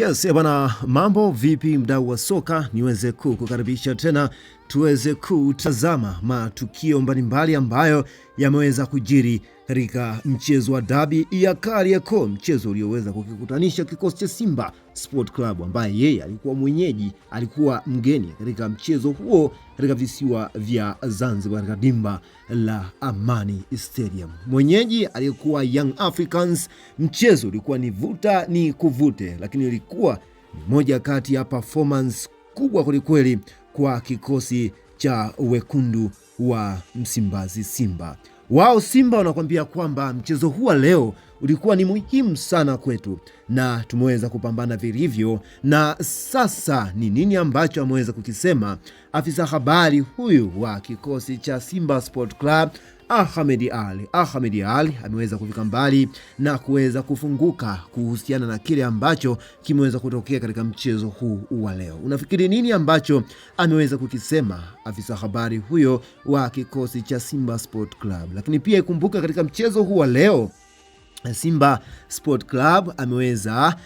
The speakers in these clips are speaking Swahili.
Yes, bwana, mambo vipi mdau wa soka? Niweze kukaribisha tena tuweze kutazama matukio mbalimbali ambayo yameweza kujiri katika mchezo wa dabi ya Kariakoo, mchezo ulioweza kukikutanisha kikosi cha Simba Sport Club ambaye yeye alikuwa mgeni katika mchezo huo katika visiwa vya Zanzibar katika dimba la Amani Stadium. Mwenyeji alikuwa Young Africans. Mchezo ulikuwa ni vuta ni kuvute, lakini ulikuwa ni moja kati ya performance kubwa kwelikweli kwa kikosi cha wekundu wa Msimbazi Simba. Wao Simba wanakuambia kwamba mchezo huu leo ulikuwa ni muhimu sana kwetu na tumeweza kupambana vilivyo. Na sasa ni nini ambacho ameweza kukisema afisa habari huyu wa kikosi cha Simba Sport Club, Ahmed Ali ameweza kufika mbali na kuweza kufunguka kuhusiana na kile ambacho kimeweza kutokea katika mchezo huu wa leo. Unafikiri nini ambacho ameweza kukisema afisa habari huyo wa kikosi cha Simba Sport Club? Lakini pia ikumbuka katika mchezo huu wa leo Simba Sport Club ameweza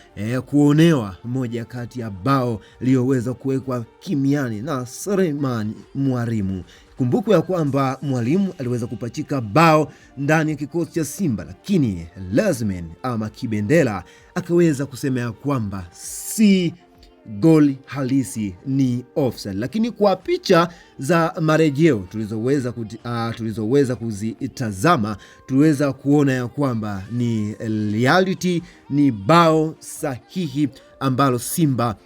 kuonewa moja kati ya bao liloweza kuwekwa kimiani na Suleiman Mwalimu. Kumbuku ya kwamba Mwalimu aliweza kupachika bao ndani ya kikosi cha Simba, lakini Lazmen ama Kibendela akaweza kusema ya kwamba si goli halisi, ni offside. Lakini kwa picha za marejeo tulizoweza kuzitazama, tuliweza kuona ya kwamba ni reality, ni bao sahihi ambalo Simba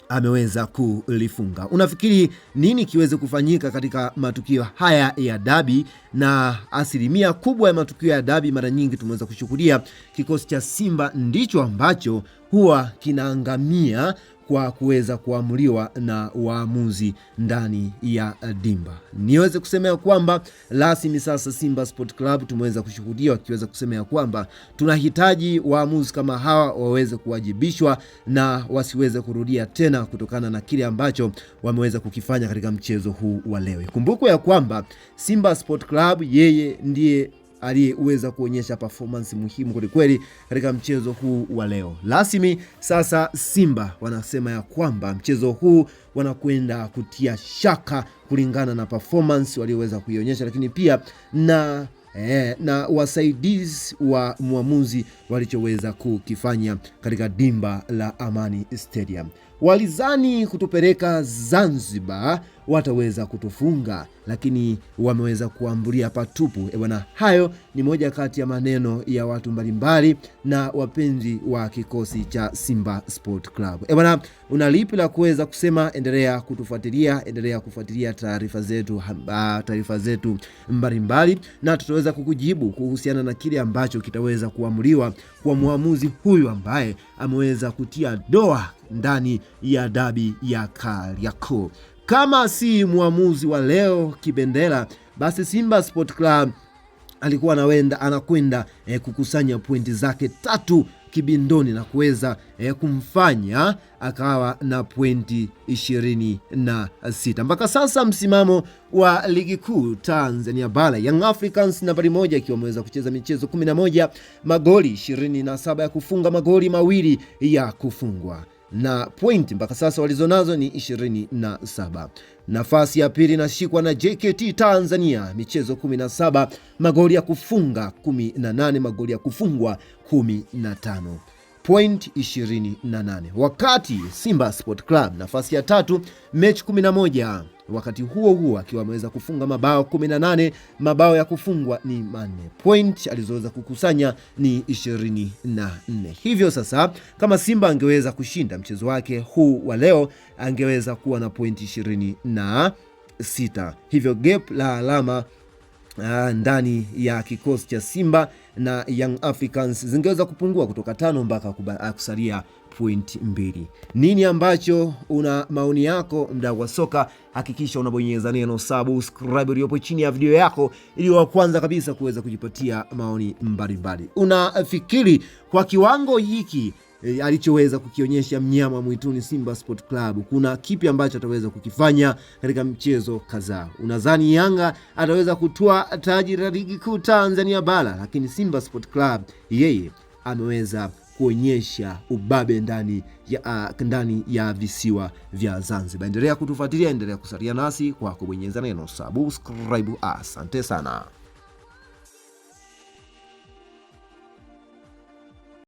ameweza kulifunga. Unafikiri nini kiweze kufanyika katika matukio haya ya dabi? Na asilimia kubwa ya matukio ya dabi mara nyingi tumeweza kushuhudia kikosi cha Simba ndicho ambacho huwa kinaangamia kwa kuweza kuamuliwa na waamuzi ndani ya dimba. Niweze kusema ya kwamba rasmi sasa Simba Sport Club tumeweza kushuhudia wakiweza kusema ya kwamba tunahitaji waamuzi kama hawa waweze kuwajibishwa na wasiweze kurudia tena kutokana na kile ambacho wameweza kukifanya katika mchezo huu wa leo. Kumbukwe ya kwamba Simba Sport Club yeye ndiye aliyeweza kuonyesha performance muhimu kwelikweli katika mchezo huu wa leo. Rasmi sasa Simba wanasema ya kwamba mchezo huu wanakwenda kutia shaka kulingana na performance walioweza kuionyesha, lakini pia na wasaidizi wa muamuzi walichoweza kukifanya katika dimba la Amani Stadium. Walizani kutupeleka Zanzibar wataweza kutufunga, lakini wameweza kuambulia patupu. Bwana, hayo ni moja kati ya maneno ya watu mbalimbali na wapenzi wa kikosi cha Simba Sport Club. Bwana, unalipi la kuweza kusema? Endelea kutufuatilia, endelea kufuatilia taarifa zetu mbalimbali, na tutaweza kukujibu kuhusiana na kile ambacho kitaweza kuamuliwa kwa muamuzi huyu ambaye ameweza kutia doa ndani ya dabi ya Kariakoo. Kama si muamuzi wa leo Kibendela, basi Simba Sport Club alikuwa anakwenda kukusanya pointi zake 3 kibindoni na kuweza kumfanya akawa na pointi 26. Mpaka sasa msimamo wa ligi kuu Tanzania Bara, Young Africans nambari 1 ikiwa wameweza kucheza michezo 11, magoli 27 ya kufunga, magoli 2 ya kufungwa, na point mpaka sasa walizonazo ni 27. Nafasi ya pili inashikwa na JKT Tanzania, michezo 17, magoli ya kufunga 18, magoli ya kufungwa 15, point 28. Wakati Simba Sport Club nafasi ya 3, mechi 11, wakati huo akiwa ameweza kufunga mabao 18, mabao ya kufungwa ni 4, point alizoweza kukusanya ni 24. Hivyo sasa kama Simba angeweza kushinda mchezo wake huu wa leo, angeweza kuwa na point 26. Hivyo gap la alama ndani ya kikosi cha Simba na Young Africans zingeweza kupungua kutoka 5 mpaka kusalia point 2. Nini ambacho una maoni yako mdau wa soka? Hakikisha unabonyeza neno subscribe iliyopo chini ya video yako ili wa kwanza kabisa kuweza kujipatia maoni mbalimbali. Unafikiri kwa kiwango hiki alichoweza kukionyesha mnyama mwituni Simba Sport Club, kuna kipi ambacho ataweza kukifanya katika mchezo kadhaa? Unadhani Yanga ataweza kutoa taji la ligi kuu Tanzania Bara, lakini Simba Sport Club yeye ameweza kuonyesha ubabe ndani ya visiwa vya Zanzibar. Endelea kutufuatilia, endelea kusalia nasi kwa kubonyeza neno subscribe. Asante sana.